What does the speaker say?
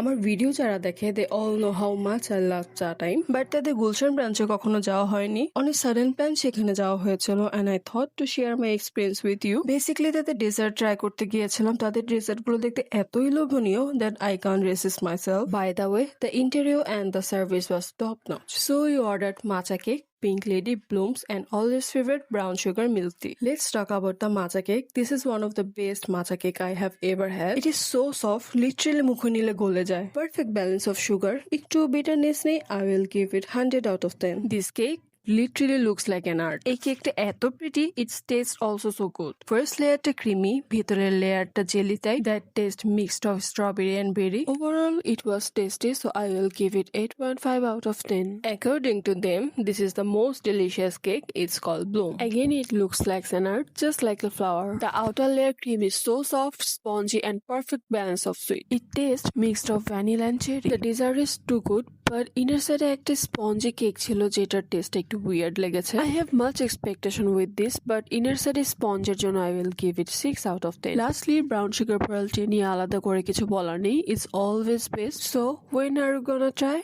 আমার ভিডিও যারা দেখে they all know how much I love cha time, but তাদের গুলশান ব্রাঞ্চে কখনো যাওয়া হয়নি। অন এ সাডেন প্ল্যান সেখানে যাওয়া হয়েছিল and I thought to share my experience with you. Basically তাদের ডেজার্ট ট্রাই করতে গিয়েছিলাম। তাদের ডেজার্ট গুলো দেখতে এতই লোভনীয় that I can't resist myself. By the way, the interior and the service was top notch. So you ordered matcha cake, pink lady, blooms, and always favorite brown sugar milk tea. Let's talk about the matcha cake. This is one of the best matcha cake I have ever had. It is so soft, literally মুখে নিলে গলে যায়। Perfect balance of sugar, একটু bitterness নেই। I will give it 100 out of 10. This cake literally looks like an art. এই কেকটা এত pretty, its taste also so good. First লেয়ারটা ক্রিমি, ভিতরের লেয়ারটা jelly type, that taste mixed of strawberry and berry. Overall it was tasty, so I will give it 8.5 out of 10. According to them, this is the most delicious cake. It's called Bloom. Again, it looks like an art, just like a flower. The outer layer cream is so soft, spongy, and perfect balance of sweet. It tastes mixed of vanilla and cherry. The dessert is too good, but inner side একটা spongy cake ছিল যেটার test একটু weird লেগেছে। I have much expectation with this, but inner side স্পঞ্জের জন্য I will give it 6 out of 10. Lastly, brown sugar pearl tea নিয়ে আলাদা করে কিছু বলার নেই। It's always best. So, when are you gonna try?